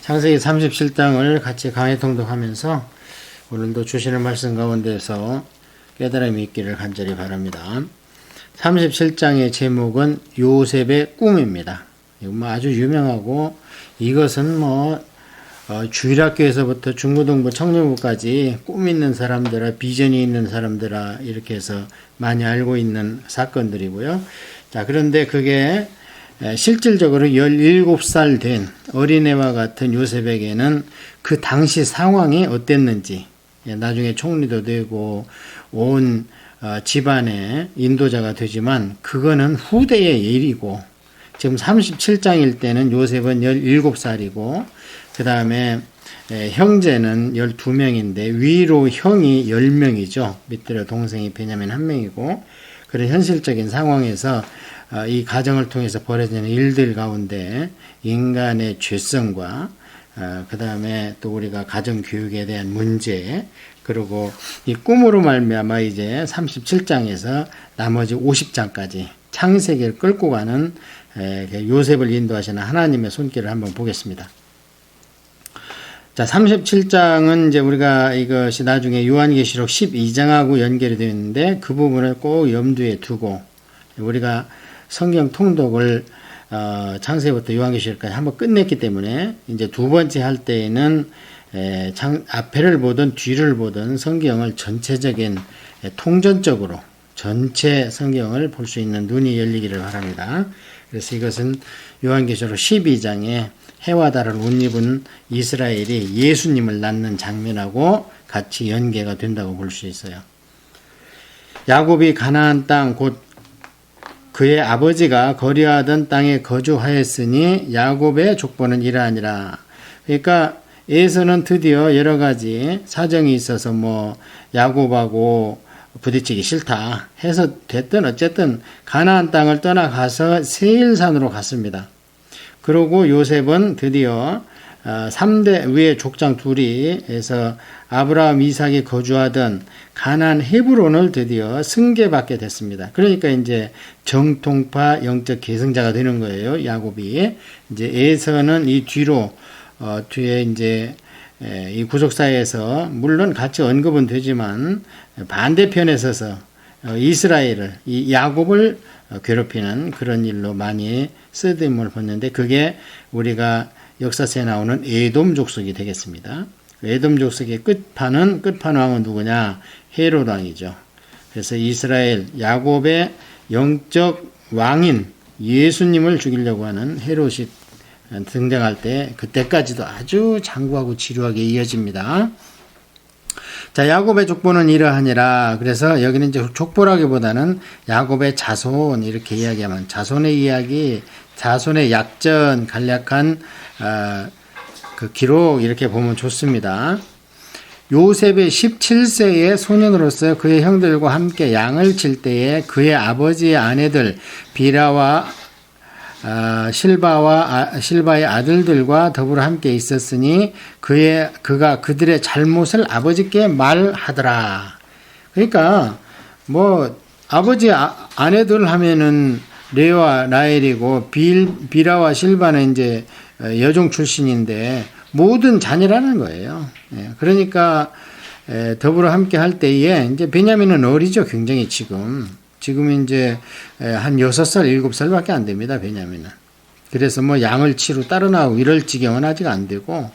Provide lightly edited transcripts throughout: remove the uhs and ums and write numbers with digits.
창세기 37장을 같이 강해 통독하면서 오늘도 주시는 말씀 가운데서 깨달음이 있기를 간절히 바랍니다. 37장의 제목은 요셉의 꿈입니다. 이건 아주 유명하고 이것은 주일학교에서부터 중고등부 청년부까지 꿈 있는 사람들아 비전이 있는 사람들아 이렇게 해서 많이 알고 있는 사건들이고요. 자, 그런데 그게 실질적으로 17살 된 어린애와 같은 요셉에게는 그 당시 상황이 어땠는지, 나중에 총리도 되고 온 집안의 인도자가 되지만 그거는 후대의 일이고, 지금 37장일 때는 요셉은 17살이고 그 다음에 형제는 12명인데 위로 형이 10명이죠. 밑으로 동생이 베냐민 1명이고, 그런 현실적인 상황에서 이 가정을 통해서 벌어지는 일들 가운데 인간의 죄성과 그 다음에 또 우리가 가정교육에 대한 문제, 그리고 이 꿈으로 말미암아 이제 37장에서 나머지 50장까지 창세기를 끌고 가는 요셉을 인도하시는 하나님의 손길을 한번 보겠습니다. 자, 37장은 이제 우리가 이것이 나중에 요한계시록 12장하고 연결이 되어 있는데 그 부분을 꼭 염두에 두고 우리가 성경 통독을 창세기부터 요한계시록까지 한번 끝냈기 때문에 이제 두 번째 할 때에는 앞에를 보든 뒤를 보든 성경을 전체적인 통전적으로 전체 성경을 볼 수 있는 눈이 열리기를 바랍니다. 그래서 이것은 요한계시록 12장에 해와 달을 옷 입은 이스라엘이 예수님을 낳는 장면하고 같이 연계가 된다고 볼 수 있어요. 야곱이 가나안 땅 곧 그의 아버지가 거류하던 땅에 거주하였으니 야곱의 족보는 이러하니라. 그러니까 에서는 드디어 여러 가지 사정이 있어서 야곱하고 부딪히기 싫다 해서 됐든 어쨌든 가나안 땅을 떠나가서 세일산으로 갔습니다. 그리고 요셉은 드디어 3대 위의 족장 둘이 해서 아브라함, 이삭이 거주하던 가나안 헤브론을 드디어 승계받게 됐습니다. 그러니까 이제 정통파 영적 계승자가 되는 거예요. 야곱이 이제 에서는 이 뒤에 이제 이 구속사에서 물론 같이 언급은 되지만 반대편에 서서 이스라엘을 이 야곱을 괴롭히는 그런 일로 많이 쓰임을 받는데 그게 우리가 역사서에 나오는 에돔 족속이 되겠습니다. 에돔 족속의 끝판왕은 누구냐? 헤롯 왕이죠. 그래서 이스라엘 야곱의 영적 왕인 예수님을 죽이려고 하는 헤롯이 등장할 때 그때까지도 아주 장구하고 지루하게 이어집니다. 자, 야곱의 족보는 이러하니라. 그래서 여기는 이제 족보라기보다는 야곱의 자손 이렇게 이야기하면 자손의 이야기, 자손의 약전, 간략한 그 기록 이렇게 보면 좋습니다. 요셉의 17세의 소년으로서 그의 형들과 함께 양을 칠 때에 그의 아버지의 아내들 비라와 실바의 아들들과 더불어 함께 있었으니 그가 그들의 잘못을 아버지께 말하더라. 그러니까 아버지 아내들 하면은 레와 라헬이고 비라와 실바는 이제 여종 출신인데 모든 자녀라는 거예요. 그러니까 더불어 함께 할 때에 이제 베냐민은 어리죠. 굉장히 지금 이제 한 6살, 7살밖에 안 됩니다. 베냐민은. 그래서 양을 치러 따라 나오고 이럴 지경은 아직 안 되고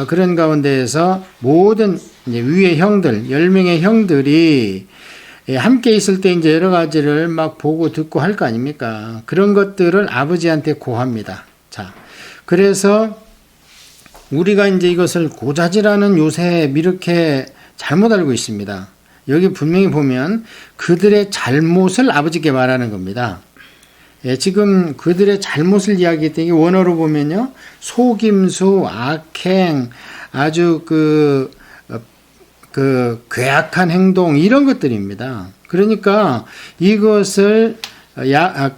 그런 가운데에서 모든 이제 위의 형들, 10명의 형들이 함께 있을 때 이제 여러 가지를 막 보고 듣고 할 거 아닙니까? 그런 것들을 아버지한테 고합니다. 자, 그래서 우리가 이제 이것을 고자질하는 요셉 이렇게 잘못 알고 있습니다. 여기 분명히 보면 그들의 잘못을 아버지께 말하는 겁니다. 지금 그들의 잘못을 이야기했더니 원어로 보면요. 속임수, 악행, 아주 그 괴악한 행동 이런 것들입니다. 그러니까 이것을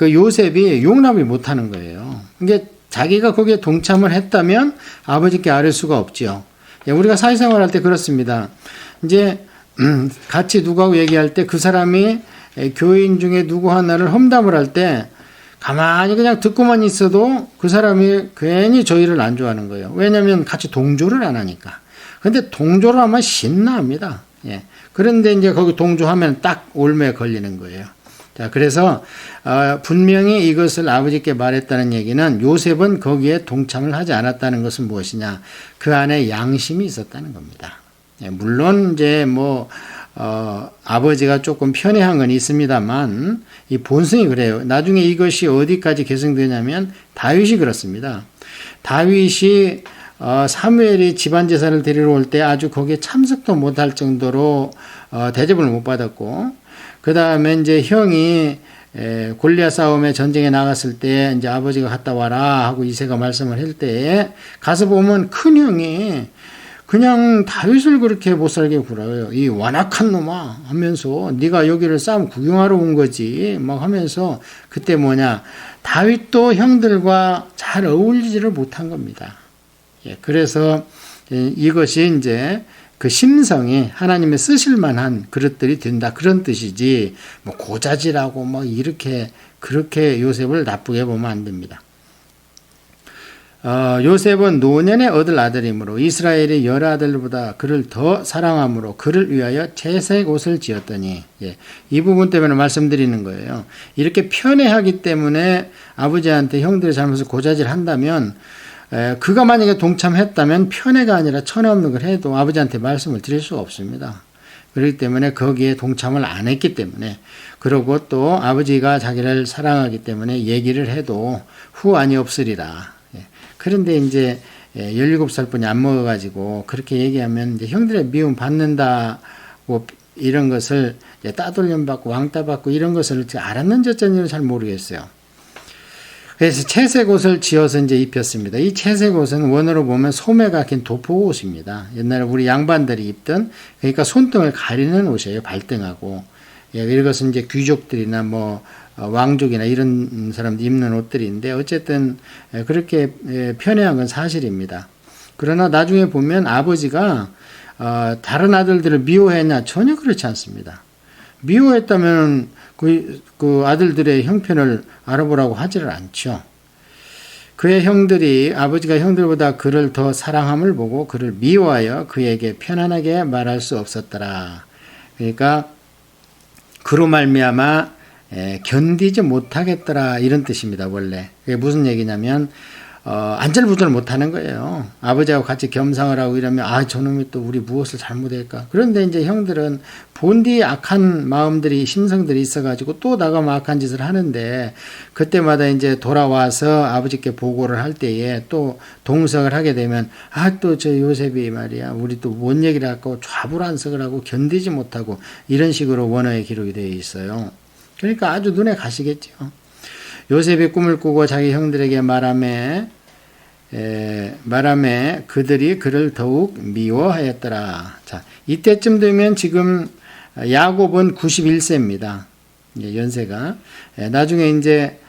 요셉이 용납을 못하는 거예요. 이게 자기가 거기에 동참을 했다면 아버지께 아뢰 수가 없지요. 우리가 사회생활 할 때 그렇습니다. 이제 같이 누구하고 얘기할 때 그 사람이 교인 중에 누구 하나를 험담을 할 때 가만히 그냥 듣고만 있어도 그 사람이 괜히 저희를 안 좋아하는 거예요. 왜냐하면 같이 동조를 안 하니까. 근데 동조를 하면 신나합니다. 예. 그런데 이제 거기 동조하면 딱 올매에 걸리는 거예요. 자, 그래서 분명히 이것을 아버지께 말했다는 얘기는 요셉은 거기에 동참을 하지 않았다는 것은 무엇이냐? 그 안에 양심이 있었다는 겁니다. 예, 물론 이제 아버지가 조금 편애한 건 있습니다만 이 본성이 그래요. 나중에 이것이 어디까지 계승되냐면 다윗이 그렇습니다. 다윗이 사무엘이 집안 제사를 드리러 올 때 아주 거기에 참석도 못할 정도로 대접을 못 받았고, 그 다음에 이제 형이 골리앗 싸움에 전쟁에 나갔을 때 이제 아버지가 갔다 와라 하고 이새가 말씀을 할 때에 가서 보면 큰 형이 그냥 다윗을 그렇게 못살게 굴어요. 이 완악한 놈아 하면서 네가 여기를 싸움 구경하러 온 거지 막 하면서, 그때 다윗도 형들과 잘 어울리지를 못한 겁니다. 예, 그래서 이것이 이제 그 심성이 하나님의 쓰실 만한 그릇들이 된다, 그런 뜻이지 고자질하고 이렇게 그렇게 요셉을 나쁘게 보면 안 됩니다. 요셉은 노년에 얻을 아들이므로 이스라엘의 여러 아들보다 그를 더 사랑함으로 그를 위하여 채색 옷을 지었더니, 예, 이 부분 때문에 말씀드리는 거예요. 이렇게 편애하기 때문에 아버지한테 형들의 잘못을 고자질한다면, 그가 만약에 동참했다면 편애가 아니라 천애 없는 걸 해도 아버지한테 말씀을 드릴 수가 없습니다. 그렇기 때문에 거기에 동참을 안 했기 때문에, 그리고 또 아버지가 자기를 사랑하기 때문에 얘기를 해도 후환이 없으리라. 그런데 이제 17살 뿐이 안 먹어가지고 그렇게 얘기하면 이제 형들의 미움 받는다고 이런 것을 따돌림 받고 왕따 받고 이런 것을 알았는지 어쩐지는 잘 모르겠어요. 그래서 채색 옷을 지어서 이제 입혔습니다. 이 채색 옷은 원어로 보면 소매가 긴 도포옷입니다. 옛날에 우리 양반들이 입던, 그러니까 손등을 가리는 옷이에요. 발등하고. 예, 이것은 이제 귀족들이나 왕족이나 이런 사람들이 입는 옷들인데, 어쨌든 그렇게 편애한 건 사실입니다. 그러나 나중에 보면 아버지가 다른 아들들을 미워했냐? 전혀 그렇지 않습니다. 미워했다면 그 아들들의 형편을 알아보라고 하지를 않죠. 그의 형들이, 아버지가 형들보다 그를 더 사랑함을 보고 그를 미워하여 그에게 편안하게 말할 수 없었더라. 그러니까 그로 말미암아 견디지 못하겠더라, 이런 뜻입니다. 원래 그게 무슨 얘기냐면 안절부절 못하는 거예요. 아버지하고 같이 겸상을 하고 이러면 저놈이 또 우리 무엇을 잘못할까. 그런데 이제 형들은 본디 악한 마음들이, 심성들이 있어가지고 또 나가면 악한 짓을 하는데, 그때마다 이제 돌아와서 아버지께 보고를 할 때에 또 동석을 하게 되면 또 저 요셉이 말이야 우리 또 뭔 얘기를 하고 좌불안석을 하고 견디지 못하고, 이런 식으로 원어에 기록이 되어 있어요. 그러니까 아주 눈에 가시겠죠. 요셉이 꿈을 꾸고 자기 형들에게 말하매 그들이 그를 더욱 미워하였더라. 자, 이때쯤 되면 지금 야곱은 91세입니다. 연세가. 나중에 이제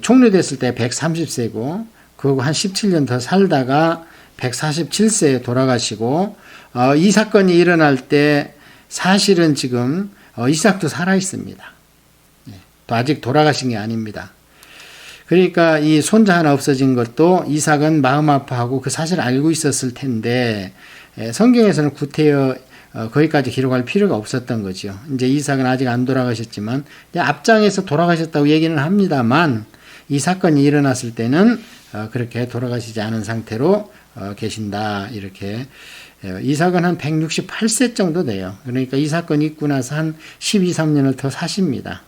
총리됐을 때 130세고, 그리고 한 17년 더 살다가 147세에 돌아가시고, 이 사건이 일어날 때 사실은 지금 이삭도 살아 있습니다. 또 아직 돌아가신 게 아닙니다. 그러니까 이 손자 하나 없어진 것도 이삭은 마음 아파하고 그 사실을 알고 있었을 텐데, 성경에서는 구태여 거기까지 기록할 필요가 없었던 거죠. 이제 이삭은 아직 안 돌아가셨지만 앞장에서 돌아가셨다고 얘기는 합니다만, 이 사건이 일어났을 때는 그렇게 돌아가시지 않은 상태로 계신다. 이렇게. 이삭은 한 168세 정도 돼요. 그러니까 이 사건이 있고 나서 한 12, 13년을 더 사십니다.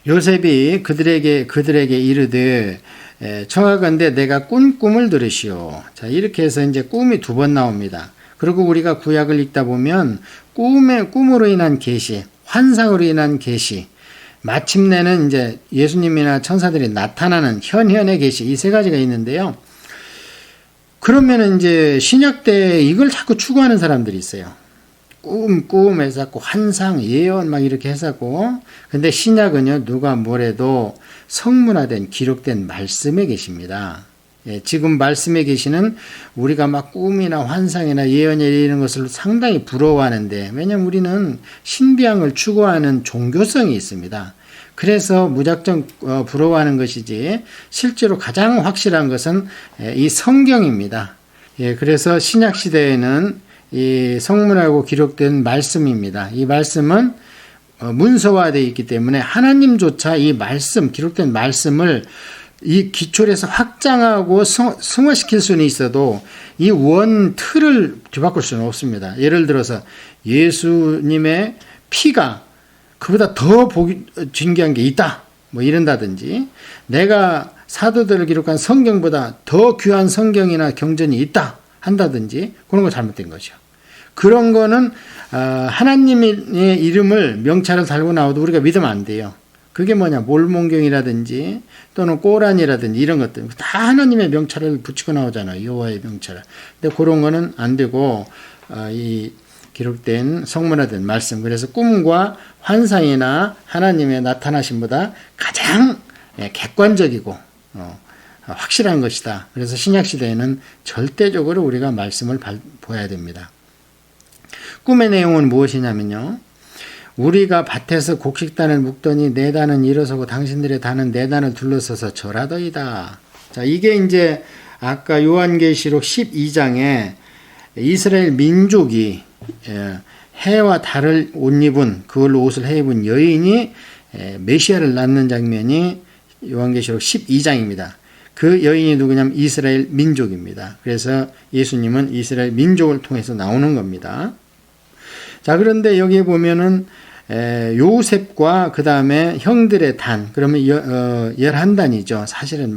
요셉이 그들에게 이르되 청하건대 내가 꾼 꿈을 들으시오. 자, 이렇게 해서 이제 꿈이 2번 나옵니다. 그리고 우리가 구약을 읽다 보면 꿈으로 인한 계시, 환상으로 인한 계시, 마침내는 이제 예수님이나 천사들이 나타나는 현현의 계시, 이 3가지가 있는데요. 그러면 이제 신약 때 이걸 자꾸 추구하는 사람들이 있어요. 꿈 해서고 환상, 예언 막 이렇게 해서고. 근데 신약은요, 누가 뭐래도 성문화된 기록된 말씀에 계십니다. 예, 지금 말씀에 계시는 우리가 막 꿈이나 환상이나 예언이나 이런 것을 상당히 부러워하는데, 왜냐면 우리는 신비함을 추구하는 종교성이 있습니다. 그래서 무작정 부러워하는 것이지 실제로 가장 확실한 것은 이 성경입니다. 예, 그래서 신약 시대에는 이 성문하고 기록된 말씀입니다. 이 말씀은 문서화되어 있기 때문에 하나님조차 이 말씀, 기록된 말씀을 이 기초에서 확장하고 승화시킬 수는 있어도 이 원 틀을 뒤바꿀 수는 없습니다. 예를 들어서 예수님의 피가 그보다 더 존귀한 게 있다, 뭐 이런다든지, 내가 사도들을 기록한 성경보다 더 귀한 성경이나 경전이 있다 한다든지, 그런 거 잘못된 거죠. 그런 거는 하나님의 이름을 명찰을 달고 나와도 우리가 믿으면 안 돼요. 그게 뭐냐, 몰몬경이라든지 또는 꼬란이라든지 이런 것들 다 하나님의 명찰을 붙이고 나오잖아요. 여호와의 명찰을. 근데 그런 거는 안 되고 이 기록된 성문화된 말씀, 그래서 꿈과 환상이나 하나님의 나타나심보다 가장 객관적이고 확실한 것이다. 그래서 신약시대에는 절대적으로 우리가 말씀을 보아야 됩니다. 꿈의 내용은 무엇이냐면요, 우리가 밭에서 곡식단을 묶더니 내 단은 일어서고 당신들의 단은 내 단을 둘러서서 절하더이다. 자, 이게 이제 아까 요한계시록 12장에 이스라엘 민족이 해와 달을 옷 입은, 그걸로 옷을 해 입은 여인이 메시아를 낳는 장면이 요한계시록 12장입니다. 그 여인이 누구냐면 이스라엘 민족입니다. 그래서 예수님은 이스라엘 민족을 통해서 나오는 겁니다. 자, 그런데 여기에 보면은 요셉과 그 다음에 형들의 단, 그러면 11단이죠.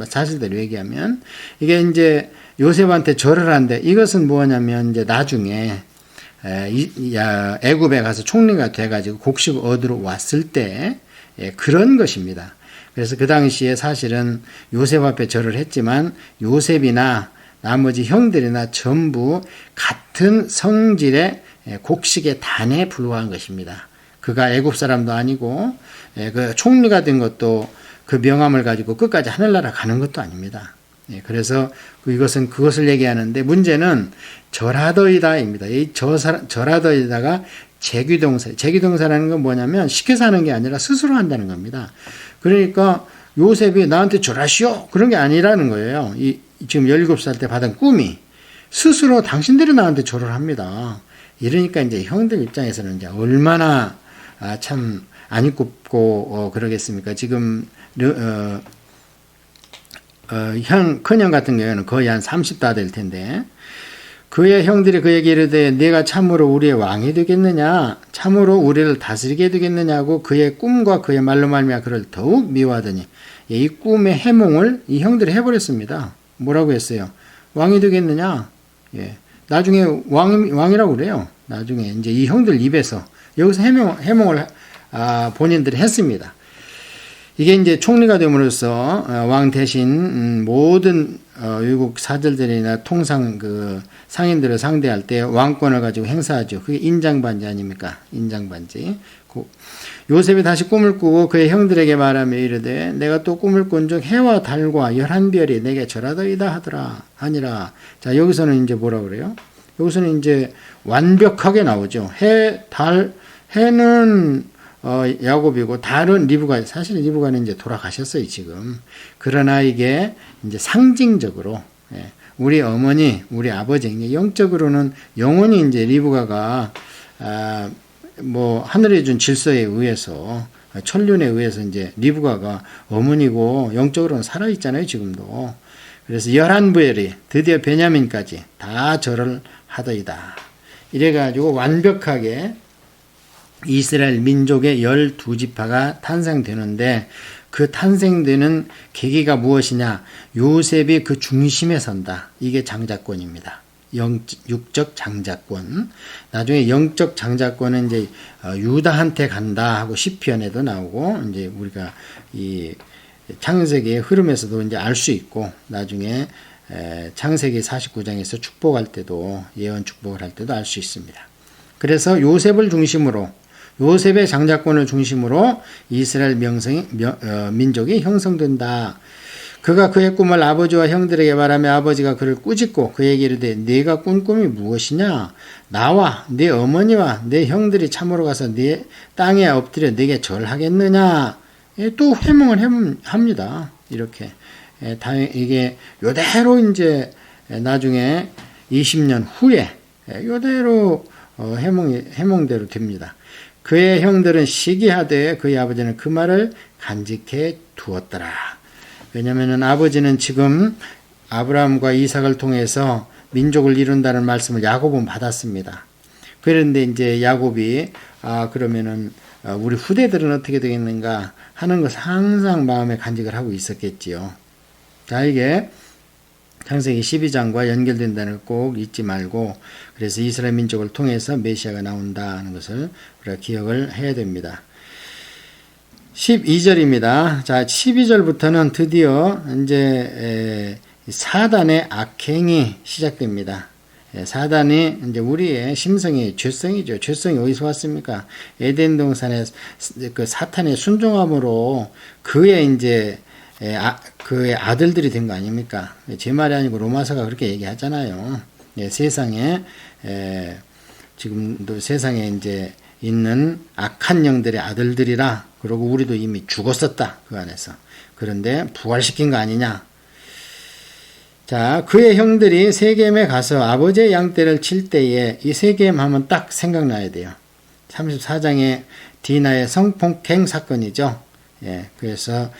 사실대로 얘기하면. 이게 이제 요셉한테 절을 하는데, 이것은 뭐냐면 이제 나중에 애굽에 가서 총리가 돼가지고 곡식을 얻으러 왔을 때 그런 것입니다. 그래서 그 당시에 사실은 요셉 앞에 절을 했지만 요셉이나 나머지 형들이나 전부 같은 성질의 곡식의 단에 불과한 것입니다. 그가 애굽 사람도 아니고 그 총리가 된 것도 그 명함을 가지고 끝까지 하늘나라 가는 것도 아닙니다. 그래서 이것은 그것을 얘기하는데, 문제는 절하더이다입니다. 이 절하더이다가 재규동사라는 건 뭐냐면 시켜서 하는 게 아니라 스스로 한다는 겁니다. 그러니까 요셉이 나한테 절하시오 그런 게 아니라는 거예요. 지금 17살 때 받은 꿈이 스스로 당신들이 나한테 절을 합니다. 이러니까 이제 형들 입장에서는 이제 얼마나 참 안 입고 그러겠습니까? 지금 큰형 같은 경우에는 거의 한 30 다 될 텐데, 그의 형들이 그에게 이르되 네가 참으로 우리의 왕이 되겠느냐, 참으로 우리를 다스리게 되겠느냐고 그의 꿈과 그의 말로 말미암아 그를 더욱 미워하더니, 이 꿈의 해몽을 이 형들이 해버렸습니다. 뭐라고 했어요? 왕이 되겠느냐? 나중에 왕이라고 그래요. 나중에 이제 이 형들 입에서 여기서 해몽을 본인들이 했습니다. 이게 이제 총리가 됨으로써 왕 대신 모든 외국 사절들이나 통상 그 상인들을 상대할 때 왕권을 가지고 행사하죠. 그게 인장반지 아닙니까? 인장반지. 요셉이 다시 꿈을 꾸고 그의 형들에게 말하며 이르되 내가 또 꿈을 꾼 중 해와 달과 11별이 내게 절하더이다 하니라. 자, 여기서는 이제 뭐라 그래요? 여기서는 이제 완벽하게 나오죠. 해는 야곱이고 달은 리브가, 사실 리브가는 이제 돌아가셨어요 지금. 그러나 이게 이제 상징적으로 우리 어머니, 우리 아버지, 영적으로는 영원히 이제 리브가가 뭐 하늘에 준 질서에 의해서, 천륜에 의해서 이제 리브가가 어머니고 영적으로는 살아 있잖아요 지금도. 그래서 11부엘이 드디어 베냐민까지 다 절을 하더이다. 이래가지고 완벽하게 이스라엘 민족의 12지파가 탄생되는데, 그 탄생되는 계기가 무엇이냐? 요셉이 그 중심에 선다. 이게 장자권입니다. 육적 장자권. 나중에 영적 장자권은 이제 유다한테 간다 하고 시편에도 나오고, 이제 우리가 이 창세기의 흐름에서도 이제 알 수 있고, 나중에 창세기 49장에서 축복할 때도, 예언 축복을 할 때도 알 수 있습니다. 그래서 요셉을 중심으로, 요셉의 장자권을 중심으로 이스라엘 민족이 형성된다. 그가 그의 꿈을 아버지와 형들에게 말하며 아버지가 그를 꾸짖고 그에게 이르되 네가 꾼 꿈이 무엇이냐? 나와 네 어머니와 네 형들이 참으로 가서 네 땅에 엎드려 네게 절하겠느냐? 또 회몽을 합니다. 이렇게. 이게 요대로 이제 나중에 20년 후에 요대로 해몽대로 됩니다. 그의 형들은 시기하되 그의 아버지는 그 말을 간직해 두었더라. 왜냐면은 아버지는 지금 아브라함과 이삭을 통해서 민족을 이룬다는 말씀을 야곱은 받았습니다. 그런데 이제 야곱이 그러면은 우리 후대들은 어떻게 되겠는가 하는 것을 항상 마음에 간직을 하고 있었겠지요. 자, 이게 창세기 12장과 연결된다는 걸 꼭 잊지 말고, 그래서 이스라엘 민족을 통해서 메시아가 나온다는 것을 우리가 기억을 해야 됩니다. 12절입니다. 자, 12절부터는 드디어 이제 사단의 악행이 시작됩니다. 사단이 이제 우리의 심성이 죄성이죠. 죄성이 어디서 왔습니까? 에덴 동산의 그 사탄의 순종함으로 그의 이제 그의 아들들이 된 거 아닙니까? 제 말이 아니고 로마서가 그렇게 얘기하잖아요. 세상에 지금도 세상에 이제 있는 악한 영들의 아들들이라, 그리고 우리도 이미 죽었었다 그 안에서. 그런데 부활시킨 거 아니냐? 자, 그의 형들이 세겜에 가서 아버지의 양떼를 칠 때에 이 세겜 하면 딱 생각나야 돼요. 34장의 디나의 성폭행 사건이죠. 그래서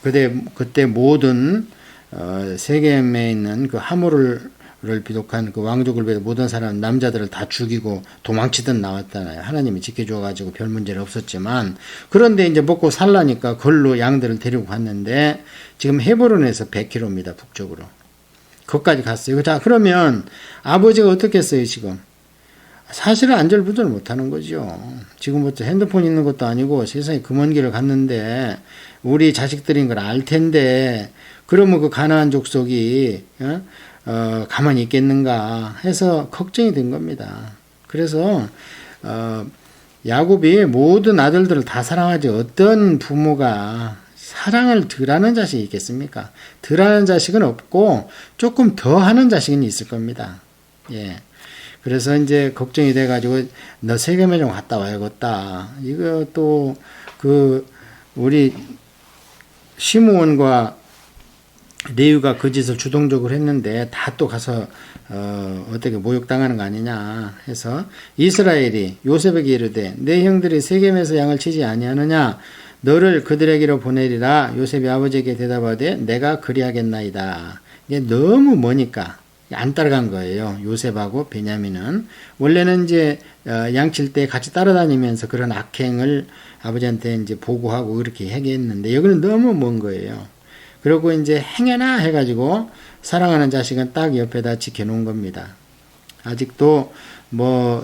그때 모든 세겜에 있는 그 하모를 비독한 그 왕족을 배도 모든 사람 남자들을 다 죽이고 도망치듯 나왔잖아요. 하나님이 지켜줘가지고 별 문제는 없었지만, 그런데 이제 먹고 살라니까 걸로 양들을 데리고 갔는데 지금 헤브론에서 100km입니다. 북쪽으로. 거기까지 갔어요. 자, 그러면 아버지가 어떻게 했어요 지금? 사실은 안절부절 못하는 거죠. 지금부터 핸드폰 있는 것도 아니고 세상에 그 먼 길을 갔는데 우리 자식들인 걸 알 텐데, 그러면 그 가나안 족속이 가만히 있겠는가 해서 걱정이 된 겁니다. 그래서 야곱이 모든 아들들을 다 사랑하지, 어떤 부모가 사랑을 덜하는 자식이 있겠습니까? 덜하는 자식은 없고 조금 더 하는 자식은 있을 겁니다. 그래서 이제 걱정이 돼가지고 너 세겜에 좀 갔다 와야겠다. 이거 또 우리 시므온과 레위가 그 짓을 주동적으로 했는데 다 또 가서 어떻게 모욕당하는 거 아니냐 해서 이스라엘이 요셉에게 이르되 내 형들이 세겜에서 양을 치지 아니하느냐, 너를 그들에게로 보내리라. 요셉이 아버지에게 대답하되 내가 그리하겠나이다. 이게 너무 머니까 안 따라간 거예요. 요셉하고 베냐민은 원래는 이제 양칠 때 같이 따라다니면서 그런 악행을 아버지한테 이제 보고하고 그렇게 했는데 여기는 너무 먼 거예요. 그리고 이제 행여나 해가지고 사랑하는 자식은 딱 옆에다 지켜놓은 겁니다. 아직도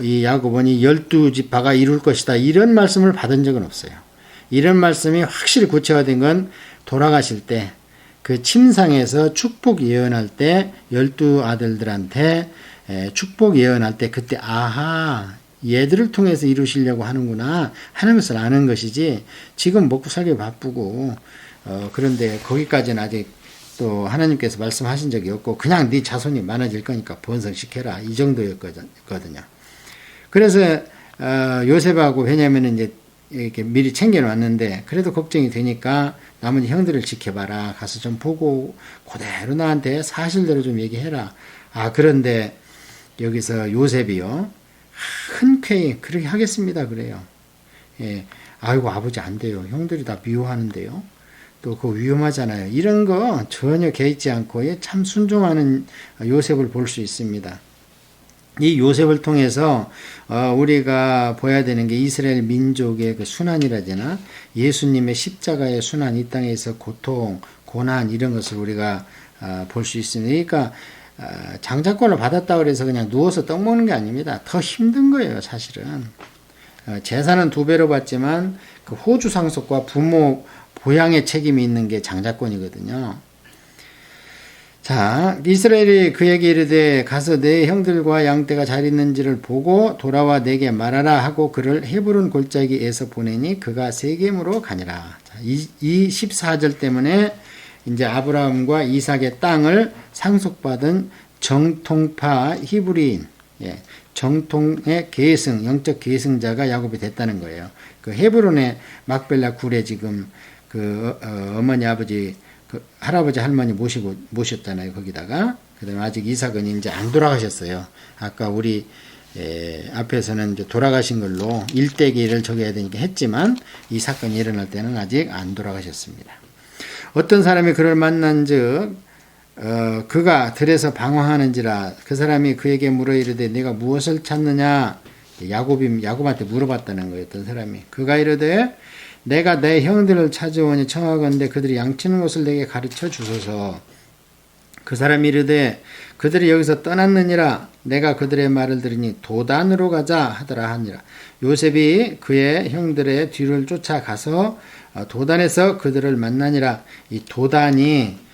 이 야곱은 12지파가 이룰 것이다 이런 말씀을 받은 적은 없어요. 이런 말씀이 확실히 구체화된 건 돌아가실 때 그 침상에서 축복 예언할 때 12아들들한테 축복 예언할 때 그때 아하 얘들을 통해서 이루시려고 하는구나 하는 것을 아는 것이지, 지금 먹고 살기 바쁘고 그런데 거기까지는 아직 또 하나님께서 말씀하신 적이 없고 그냥 네 자손이 많아질 거니까 번성시켜라 이 정도였거든요. 그래서 요셉하고 베냐민은 이제 이렇게 미리 챙겨놨는데 그래도 걱정이 되니까 나머지 형들을 지켜봐라. 가서 좀 보고 그대로 나한테 사실대로 좀 얘기해라. 그런데 여기서 요셉이요. 흔쾌히 그렇게 하겠습니다. 그래요. 아이고 아버지 안 돼요. 형들이 다 미워하는데요. 또 그거 위험하잖아요. 이런 거 전혀 개의치 않고 참 순종하는 요셉을 볼 수 있습니다. 이 요셉을 통해서 우리가 보아야 되는 게 이스라엘 민족의 그 순환이라 되나, 예수님의 십자가의 순환, 이 땅에서 고통, 고난 이런 것을 우리가 볼 수 있습니다. 그러니까 장자권을 받았다고 해서 그냥 누워서 떡 먹는 게 아닙니다. 더 힘든 거예요, 사실은. 재산은 2배로 받지만 그 호주 상속과 부모 보양의 책임이 있는 게 장자권이거든요. 자, 이스라엘이 그에게 이르되 가서 내 형들과 양떼가 잘 있는지를 보고 돌아와 내게 말하라 하고 그를 헤브론 골짜기에서 보내니 그가 세겜으로 가니라. 자, 이 14절 때문에 이제 아브라함과 이삭의 땅을 상속받은 정통파 히브리인, 정통의 계승, 영적 계승자가 야곱이 됐다는 거예요. 그 헤브론의 막벨라 굴에 지금 어머니 아버지 할아버지 할머니 모셨잖아요. 거기다가 그다음에 아직 이삭은 이제 안 돌아가셨어요. 아까 우리 앞에서는 이제 돌아가신 걸로 일대기를 적어야 되니까 했지만 이 사건이 일어날 때는 아직 안 돌아가셨습니다. 어떤 사람이 그를 만난즉 그가 들에서 방황하는지라 그 사람이 그에게 물어 이르되 네가 무엇을 찾느냐 야곱한테 물어봤다는 거예요. 어떤 사람이 그가 이르되 내가 내 형들을 찾아오니 청하건대 그들이 양치는 것을 내게 가르쳐 주소서. 그 사람이 이르되 그들이 여기서 떠났느니라. 내가 그들의 말을 들으니 도단으로 가자 하더라 하니라. 요셉이 그의 형들의 뒤를 쫓아가서 도단에서 그들을 만나니라. 이 도단이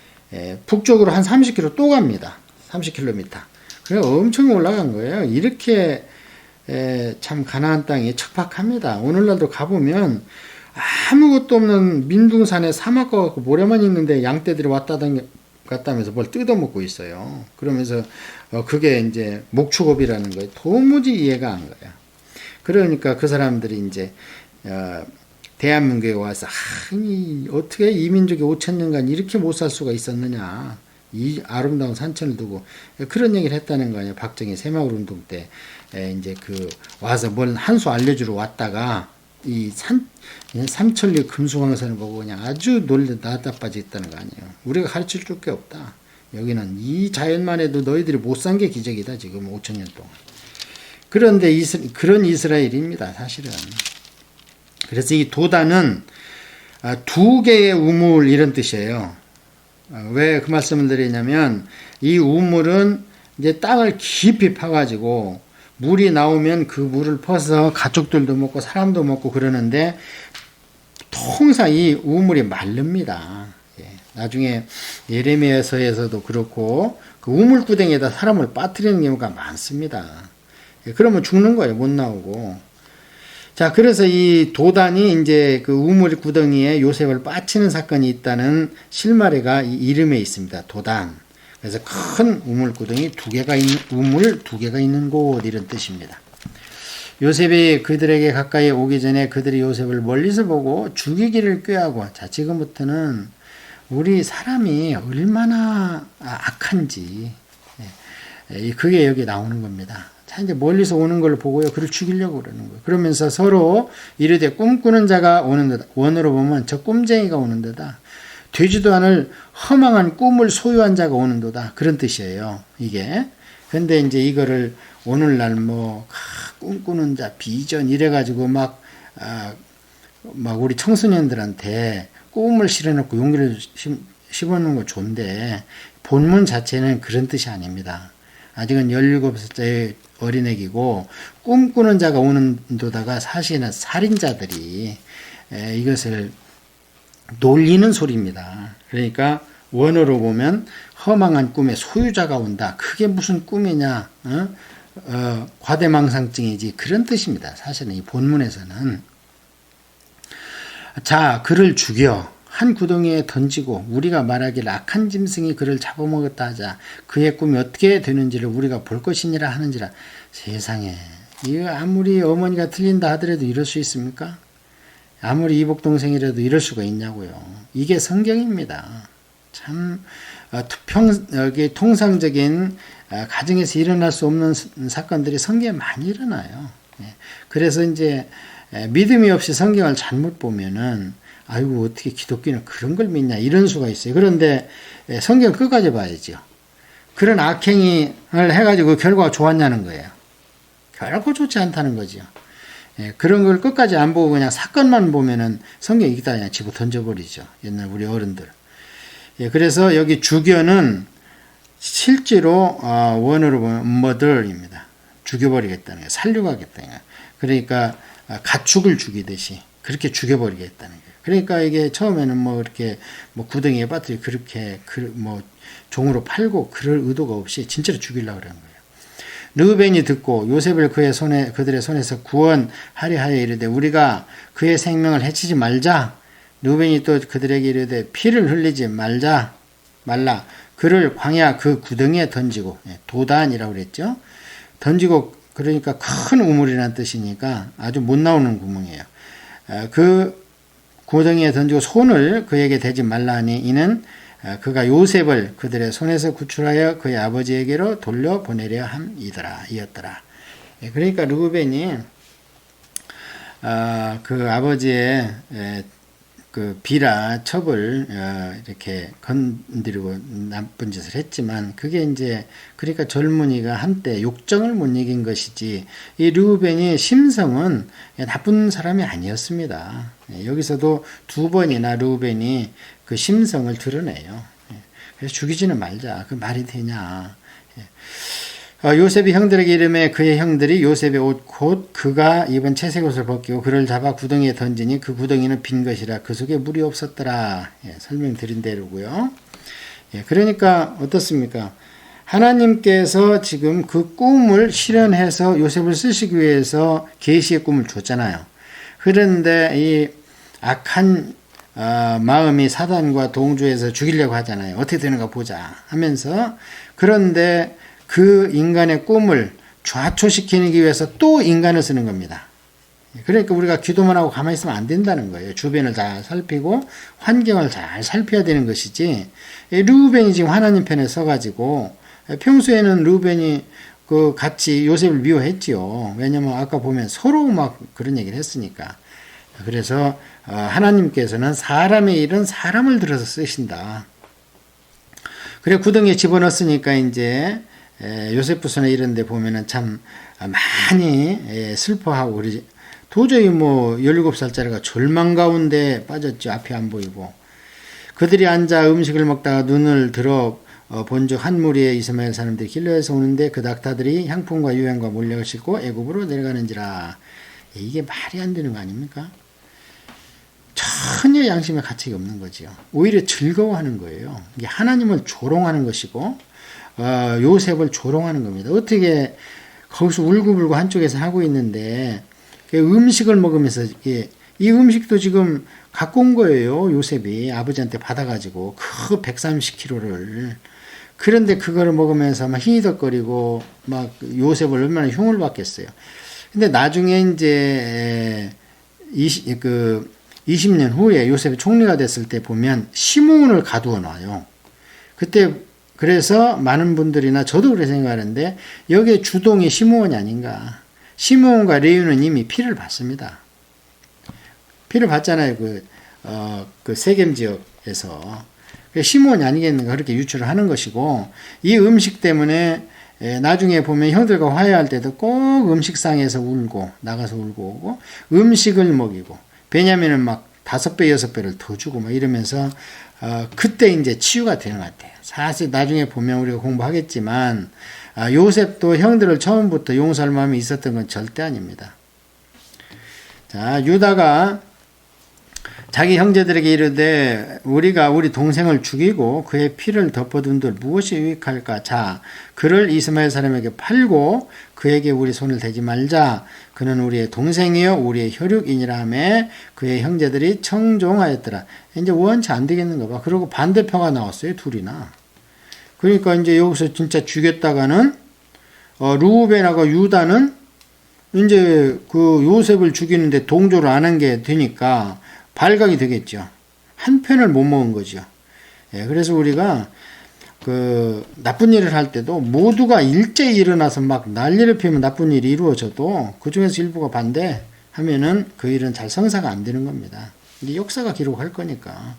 북쪽으로 한 30km 또 갑니다. 30km. 그래 엄청 올라간 거예요. 이렇게 참 가나안 땅이 척박합니다. 오늘날도 가보면 아무것도 없는 민둥산에 사막 가고 모래만 있는데 양떼들이 왔다 갔다 하면서 뭘 뜯어먹고 있어요. 그러면서 그게 이제 목축업이라는 거예요. 도무지 이해가 안 가요. 그러니까 그 사람들이 이제 대한민국에 와서 어떻게 이 민족이 5,000년간 이렇게 못 살 수가 있었느냐. 이 아름다운 산천을 두고 그런 얘기를 했다는 거 아니에요. 박정희 새마을 운동 때 이제 와서 뭘 한 수 알려주러 왔다가 이 삼천리 금수강산을 보고 그냥 아주 나다빠져 있다는 거 아니에요. 우리가 가르칠 게 없다. 여기는 이 자연만 해도 너희들이 못 산 게 기적이다. 지금 5,000년 동안. 그런데 그런 이스라엘입니다. 사실은. 그래서 이 도단은 두 개의 우물 이런 뜻이에요. 왜 그 말씀을 드리냐면 이 우물은 이제 땅을 깊이 파가지고 물이 나오면 그 물을 퍼서 가축들도 먹고 사람도 먹고 그러는데 통상 이 우물이 마릅니다. 나중에 예레미야서에서도 그렇고 그 우물구덩이에다 사람을 빠뜨리는 경우가 많습니다. 그러면 죽는 거예요. 못 나오고. 자, 그래서 이 도단이 이제 그 우물구덩이에 요셉을 빠치는 사건이 있다는 실마리가 이 이름에 있습니다. 도단. 그래서 큰 우물 두 개가 있는 곳 이런 뜻입니다. 요셉이 그들에게 가까이 오기 전에 그들이 요셉을 멀리서 보고 죽이기를 꾀하고 자 지금부터는 우리 사람이 얼마나 악한지 그게 여기 나오는 겁니다. 자 이제 멀리서 오는 걸 보고요. 그를 죽이려고 그러는 거예요. 그러면서 서로 이르되 꿈꾸는 자가 오는 데다. 원어로 보면 저 꿈쟁이가 오는 데다. 되지도 않을 허망한 꿈을 소유한 자가 오는도다. 그런 뜻이에요. 이게. 근데 이제 이거를 오늘날 꿈꾸는 자, 비전 이래가지고 막 우리 청소년들한테 꿈을 실어놓고 용기를 심어놓는 거 좋은데 본문 자체는 그런 뜻이 아닙니다. 아직은 17살짜리 어린애기고 꿈꾸는 자가 오는도다가 사실은 살인자들이 이것을 놀리는 소리입니다. 그러니까 원어로 보면 허망한 꿈의 소유자가 온다. 그게 무슨 꿈이냐? 과대망상증이지. 그런 뜻입니다. 사실은 이 본문에서는. 자, 그를 죽여 한 구덩이에 던지고 우리가 말하길 악한 짐승이 그를 잡아먹었다 하자. 그의 꿈이 어떻게 되는지를 우리가 볼 것이니라 하는지라. 세상에 이거 아무리 어머니가 틀린다 하더라도 이럴 수 있습니까? 아무리 이복동생이라도 이럴 수가 있냐고요. 이게 성경입니다. 참 여기 통상적인 가정에서 일어날 수 없는 사건들이 성경에 많이 일어나요. 그래서 이제 믿음이 없이 성경을 잘못 보면은 아이고 어떻게 기독교는 그런 걸 믿냐 이런 수가 있어요. 그런데 성경 끝까지 봐야죠. 그런 악행을 해가지고 결과가 좋았냐는 거예요. 결코 좋지 않다는 거죠. 그런 걸 끝까지 안 보고 그냥 사건만 보면은 성경 읽다 그냥 집어 던져버리죠. 옛날 우리 어른들. 그래서 여기 죽여는 실제로 원어로 보면 murder입니다. 죽여버리겠다는 거예요. 살려가겠다는 거예요. 그러니까 가축을 죽이듯이 그렇게 죽여버리겠다는 거예요. 그러니까 이게 처음에는 이렇게 구덩이에 빠뜨리 그렇게 종으로 팔고 그럴 의도가 없이 진짜로 죽이려고 그러는 거예요. 르우벤이 듣고 요셉을 그들의 손에서 구원하려 하여 이르되 우리가 그의 생명을 해치지 말자. 르우벤이 또 그들에게 이르되 피를 흘리지 말라. 그를 광야 그 구덩이에 던지고 도단이라고 그랬죠. 던지고 그러니까 큰 우물이라는 뜻이니까 아주 못 나오는 구멍이에요. 그 구덩이에 던지고 손을 그에게 대지 말라니 이는 그가 요셉을 그들의 손에서 구출하여 그의 아버지에게로 돌려보내려 함이었더라. 그러니까 르우벤이 그 아버지의 그 비라 첩을 이렇게 건드리고 나쁜 짓을 했지만 그게 이제 그러니까 젊은이가 한때 욕정을 못 이긴 것이지 이 르우벤의 심성은 나쁜 사람이 아니었습니다. 여기서도 두 번이나 르우벤이 그 심성을 드러내요. 그래서 죽이지는 말자. 그 말이 되냐. 요셉이 형들에게 이름해 그의 형들이 요셉의 옷 곧 그가 입은 채색 옷을 벗기고 그를 잡아 구덩이에 던지니 그 구덩이는 빈 것이라 그 속에 물이 없었더라. 설명드린 대로고요. 그러니까 어떻습니까? 하나님께서 지금 그 꿈을 실현해서 요셉을 쓰시기 위해서 계시의 꿈을 줬잖아요. 그런데 이 악한 마음이 사단과 동조해서 죽이려고 하잖아요. 어떻게 되는가 보자 하면서 그런데 그 인간의 꿈을 좌초시키기 위해서 또 인간을 쓰는 겁니다. 그러니까 우리가 기도만 하고 가만히 있으면 안 된다는 거예요. 주변을 잘 살피고 환경을 잘 살펴야 되는 것이지. 르우벤이 지금 하나님 편에 서가지고 평소에는 르우벤이 그 같이 요셉을 미워했지요. 왜냐면 아까 보면 서로 막 그런 얘기를 했으니까. 그래서 하나님께서는 사람의 일은 사람을 들어서 쓰신다. 그래 구덩이에 집어넣었으니까 이제 요세푸스나 이런 데 보면은 참 많이 슬퍼하고 그러지. 도저히 뭐 17살짜리가 절망 가운데 빠졌죠. 앞이 안 보이고. 그들이 앉아 음식을 먹다가 눈을 들어 본즉 한 무리의 이스마엘 사람들이 길르에서 오는데 그 낙타들이 향품과 유향과 몰약을 싣고 애굽으로 내려가는지라. 이게 말이 안 되는 거 아닙니까? 전혀 양심의 가책이 없는 거지요. 오히려 즐거워하는 거예요. 이게 하나님을 조롱하는 것이고 요셉을 조롱하는 겁니다. 어떻게 거기서 울고불고 한쪽에서 하고 있는데 음식을 먹으면서 이 음식도 지금 갖고 온 거예요. 요셉이 아버지한테 받아가지고 그 130kg를 그런데 그거를 먹으면서 막 희덕거리고 막 요셉을 얼마나 흉을 받겠어요. 근데 나중에 이제 20년 후에 요셉이 총리가 됐을 때 보면 시므온을 가두어 놔요. 그때 그래서 많은 분들이나 저도 그렇게 생각하는데 여기에 주동이 시므온이 아닌가. 시므온과 레위는 이미 피를 받습니다. 피를 받잖아요. 그 세겜 지역에서. 시므온이 아니겠는가 그렇게 유추를 하는 것이고 이 음식 때문에 나중에 보면 형들과 화해할 때도 꼭 음식상에서 울고 나가서 울고 오고 음식을 먹이고 베냐민은 막 5배, 6배를 더 주고 막 이러면서 그때 이제 치유가 되는 것 같아요. 사실 나중에 보면 우리가 공부하겠지만 요셉도 형들을 처음부터 용서할 마음이 있었던 건 절대 아닙니다. 자, 유다가 자기 형제들에게 이르되 우리가 우리 동생을 죽이고 그의 피를 덮어둔들 무엇이 유익할까? 자, 그를 이스마엘 사람에게 팔고 그에게 우리 손을 대지 말자. 그는 우리의 동생이요 우리의 혈육이니라 하며 그의 형제들이 청종하였더라. 이제 원치 안 되겠는가 봐. 그리고 반대표가 나왔어요. 둘이나. 그러니까 이제 여기서 진짜 죽였다가는 르우벤하고 유다는 이제 그 요셉을 죽이는데 동조를 안 한 게 되니까 발각이 되겠죠. 한 편을 못 먹은 거죠. 그래서 우리가 그 나쁜 일을 할 때도 모두가 일제히 일어나서 막 난리를 피우면 나쁜 일이 이루어져도 그 중에서 일부가 반대하면은 그 일은 잘 성사가 안 되는 겁니다. 이게 역사가 기록할 거니까.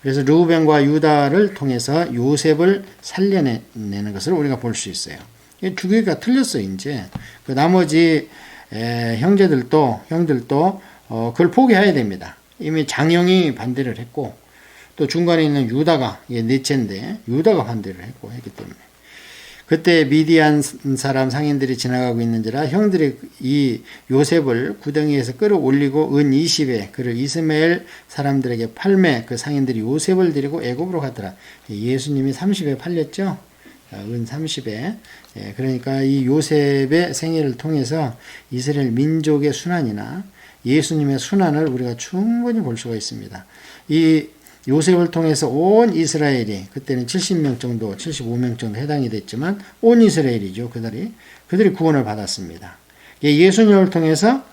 그래서 르우벤과 유다를 통해서 요셉을 살려내는 것을 우리가 볼 수 있어요. 주기가 틀렸어요. 이제 그 나머지 형들도 그걸 포기해야 됩니다. 이미 장형이 반대를 했고 또 중간에 있는 유다가 이게 넷째인데 유다가 반대를 했기 때문에 그때 미디안 사람 상인들이 지나가고 있는지라 형들이 이 요셉을 구덩이에서 끌어올리고 은 20에 그를 이스마엘 사람들에게 팔매 그 상인들이 요셉을 데리고 애굽으로 가더라. 예수님이 30에 팔렸죠. 은 30에. 그러니까 이 요셉의 생애를 통해서 이스라엘 민족의 순환이나 예수님의 순환을 우리가 충분히 볼 수가 있습니다. 이 요셉을 통해서 온 이스라엘이, 그때는 70명 정도, 75명 정도 해당이 됐지만 온 이스라엘이죠. 그들이 구원을 받았습니다. 예수님을 통해서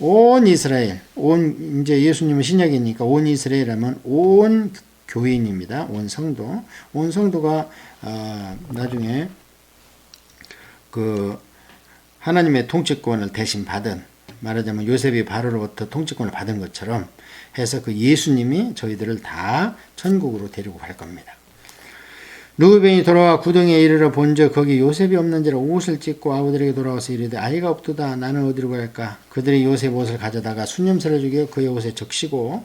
온 이스라엘, 이제 예수님은 신약이니까 온 이스라엘 하면 온 교인입니다. 온 성도가 나중에 그 하나님의 통치권을 대신 받은, 말하자면 요셉이 바로로부터 통치권을 받은 것처럼 해서 그 예수님이 저희들을 다 천국으로 데리고 갈 겁니다. 루벤이 돌아와 구덩이에 이르러 본즉 거기 요셉이 없는지라 옷을 찢고 아버들에게 돌아와서 이르되 아이가 없도다. 나는 어디로 갈까? 그들이 요셉 옷을 가져다가 수념새를 죽여 그의 옷에 적시고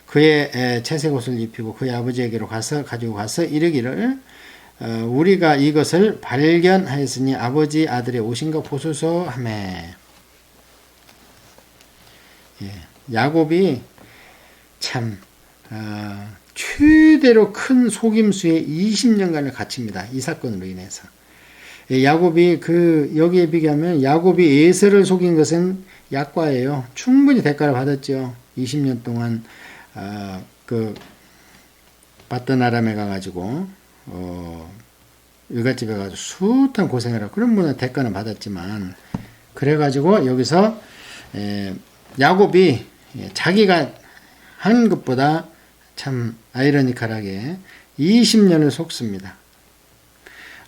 그의 채색 옷을 입히고 그의 아버지에게로 가지고 가서 이르기를 우리가 이것을 발견하였으니 아버지 아들의 옷인가 보소서 하매. 야곱이 참 최대로 큰 속임수에 20년간을 갇힙니다. 이 사건으로 인해서. 야곱이 여기에 비교하면 야곱이 에서를 속인 것은 약과예요. 충분히 대가를 받았죠. 20년 동안 받던 아람에 가가지고 일갓집에 가서 숱한 고생을 하고 그런 분은 대가는 받았지만, 그래가지고 여기서 야곱이 자기가 한 것보다 참 아이러니컬하게 20년을 속습니다.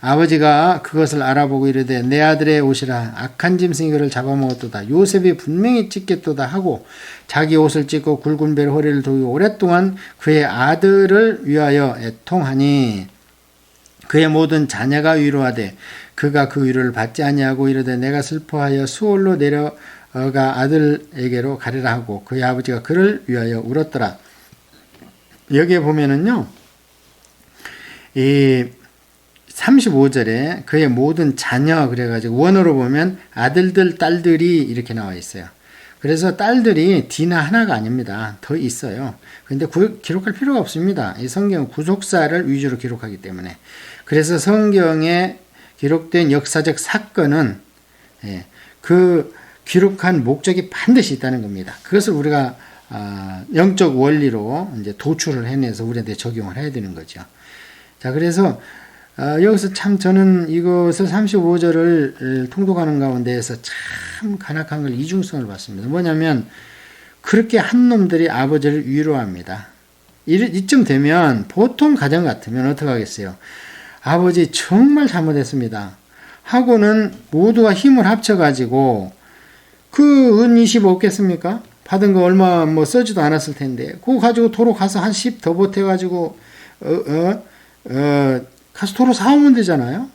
아버지가 그것을 알아보고 이르되 내 아들의 옷이라 악한 짐승이 그를 잡아먹었도다. 요셉이 분명히 찢겠도다 하고 자기 옷을 찢고 굵은 배로 허리를 두고 오랫동안 그의 아들을 위하여 애통하니 그의 모든 자녀가 위로하되 그가 그 위로를 받지 아니하고 이르되 내가 슬퍼하여 수월로 내려가 아들에게로 가리라 하고 그의 아버지가 그를 위하여 울었더라. 여기에 보면은요, 이 35절에 그의 모든 자녀 그래가지고 원어로 보면 아들들 딸들이 이렇게 나와 있어요. 그래서 딸들이 디나 하나가 아닙니다. 더 있어요. 그런데 기록할 필요가 없습니다. 이 성경은 구속사를 위주로 기록하기 때문에. 그래서 성경에 기록된 역사적 사건은 그 기록한 목적이 반드시 있다는 겁니다. 그것을 우리가 영적 원리로 이제 도출을 해내서 우리한테 적용을 해야 되는 거죠. 자, 그래서 여기서 참 저는 이것을 35절을 통독하는 가운데에서 참 간악한 걸 이중성을 봤습니다. 뭐냐면 그렇게 한 놈들이 아버지를 위로합니다. 이쯤 되면 보통 가정 같으면 어떻게 하겠어요? 아버지 정말 잘못했습니다 하고는 모두가 힘을 합쳐가지고 그 은 20 없겠습니까? 받은 거 얼마 써지도 않았을 텐데 그거 가지고 도로 가서 한 10 더 보태가지고 가서 도로 사오면 되잖아요.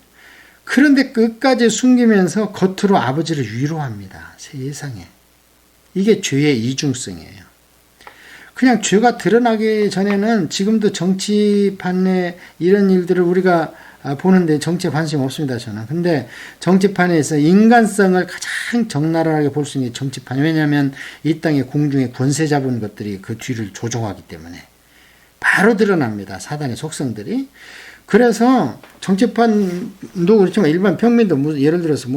그런데 끝까지 숨기면서 겉으로 아버지를 위로합니다. 세상에. 이게 죄의 이중성이에요. 그냥 죄가 드러나기 전에는 지금도 정치판에 이런 일들을 우리가 보는데 정치에 관심 없습니다, 저는. 근데 정치판에서 인간성을 가장 적나라하게 볼 수 있는 정치판. 왜냐하면 이 땅에 공중에 권세 잡은 것들이 그 뒤를 조종하기 때문에 바로 드러납니다. 사단의 속성들이. 그래서 정치판도 그렇지만 일반 평민도 예를 들어서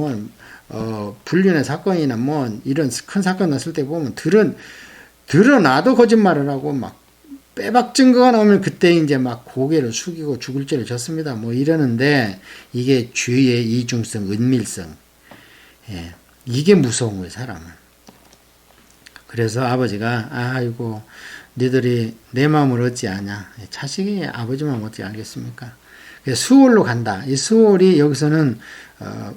불륜의 사건이나 이런 큰 사건 났을 때 보면 드러나도 거짓말을 하고 막 빼박 증거가 나오면 그때 이제 막 고개를 숙이고 죽을 죄를 졌습니다. 이러는데 이게 죄의 이중성, 은밀성. 이게 무서운 거예요, 사람은. 그래서 아버지가 아이고 너희들이 내 마음을 어찌 아냐. 자식이 아버지 마음 어찌 알겠습니까? 수월로 간다. 이 수월이 여기서는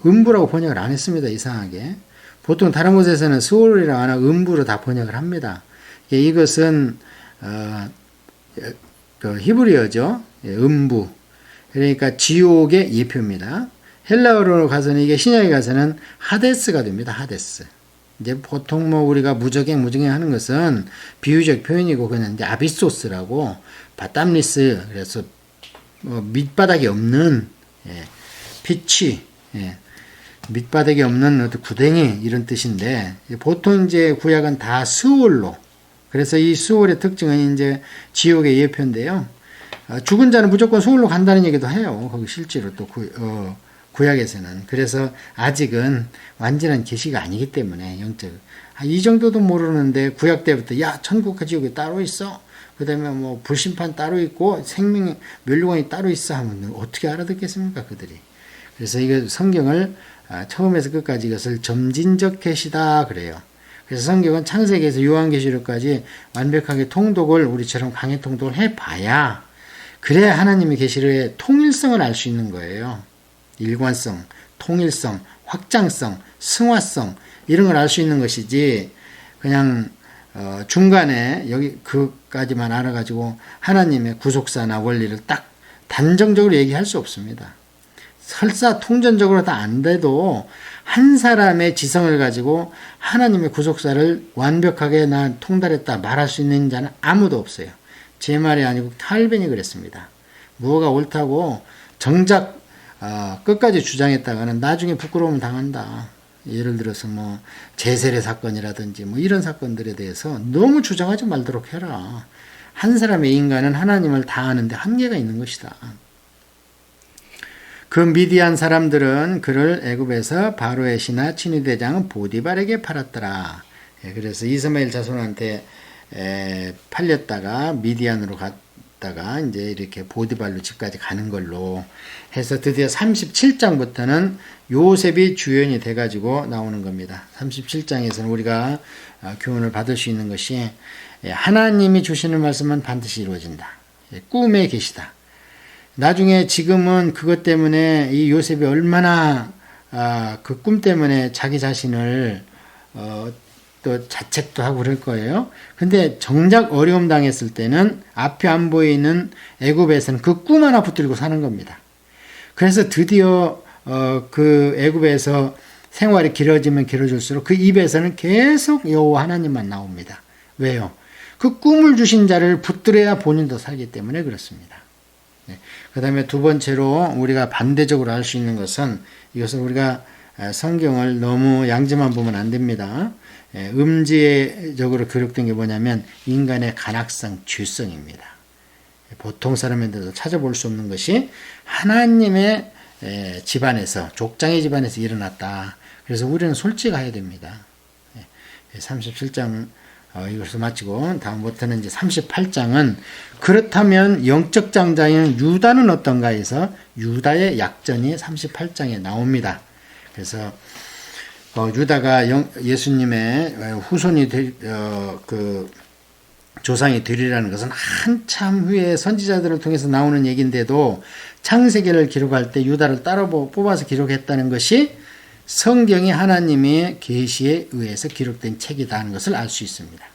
음부라고 번역을 안 했습니다. 이상하게. 보통 다른 곳에서는 수월이라고 안 하고 음부로 다 번역을 합니다. 이것은 히브리어죠. 음부. 그러니까 지옥의 예표입니다. 헬라어로 가서는 이게 신약에 가서는 하데스가 됩니다. 하데스. 이제 보통 우리가 무적행 하는 것은 비유적 표현이고 그냥 이제 아비소스라고 바담리스 그래서 밑바닥이 없는 피치 밑바닥이 없는 어떤 구덩이 이런 뜻인데 보통 이제 구약은 다 스올로 그래서 이 스올의 특징은 이제 지옥의 예표인데요. 죽은 자는 무조건 스올로 간다는 얘기도 해요. 거기 실제로 또 구약에서는. 그래서 아직은 완전한 계시가 아니기 때문에 영적 이 정도도 모르는데 구약 때부터 야 천국과 지옥이 따로 있어. 그다음에 뭐 불심판 따로 있고 생명 멸류관이 따로 있어 하면 어떻게 알아듣겠습니까, 그들이. 그래서 이거 성경을 처음에서 끝까지 이것을 점진적 계시다 그래요. 그래서 성경은 창세기에서 요한계시록까지 완벽하게 통독을 우리처럼 강해 통독을 해봐야 그래야 하나님의 계시의 통일성을 알 수 있는 거예요. 일관성, 통일성, 확장성, 승화성 이런 걸 알 수 있는 것이지 그냥 중간에 여기 그까지만 알아가지고 하나님의 구속사나 원리를 딱 단정적으로 얘기할 수 없습니다. 설사 통전적으로 다 안 돼도 한 사람의 지성을 가지고 하나님의 구속사를 완벽하게 난 통달했다 말할 수 있는 자는 아무도 없어요. 제 말이 아니고 칼빈이 그랬습니다. 무엇가 옳다고 정작 끝까지 주장했다가는 나중에 부끄러움을 당한다. 예를 들어서 뭐 제세례 사건이라든지 뭐 이런 사건들에 대해서 너무 주장하지 말도록 해라. 한 사람의 인간은 하나님을 다 아는데 한계가 있는 것이다. 그 미디안 사람들은 그를 애굽에서 바로의 신하 친위대장 보디발에게 팔았더라. 그래서 이스마엘 자손한테 팔렸다가 미디안으로 갔다가 이제 이렇게 보디발로 집까지 가는 걸로 해서 드디어 37장부터는 요셉이 주연이 돼가지고 나오는 겁니다. 37장에서는 우리가 교훈을 받을 수 있는 것이 하나님이 주시는 말씀은 반드시 이루어진다. 꿈에 계시다. 나중에 지금은 그것 때문에 이 요셉이 얼마나 그 꿈 때문에 자기 자신을 또 자책도 하고 그럴 거예요. 근데 정작 어려움 당했을 때는 앞에 안 보이는 애굽에서는 그 꿈 하나 붙들고 사는 겁니다. 그래서 드디어 그 애굽에서 생활이 길어지면 길어질수록 그 입에서는 계속 여호와 하나님만 나옵니다. 왜요? 그 꿈을 주신 자를 붙들어야 본인도 살기 때문에 그렇습니다. 네. 그 다음에 두 번째로 우리가 반대적으로 할 수 있는 것은 이것은 우리가 성경을 너무 양지만 보면 안 됩니다. 음지적으로 기록된 게 뭐냐면 인간의 간악성, 죄성입니다. 보통 사람들도 찾아볼 수 없는 것이 하나님의 집안에서, 족장의 집안에서 일어났다. 그래서 우리는 솔직해야 됩니다. 37장 이것을 마치고 다음부터는 이제 38장은 그렇다면 영적 장자인 유다는 어떤가 해서 유다의 약전이 38장에 나옵니다. 그래서 유다가 예수님의 후손이 그 조상이 되리라는 것은 한참 후에 선지자들을 통해서 나오는 얘기인데도 창세기를 기록할 때 유다를 따로 뽑아서 기록했다는 것이 성경이 하나님의 계시에 의해서 기록된 책이다 하는 것을 알 수 있습니다.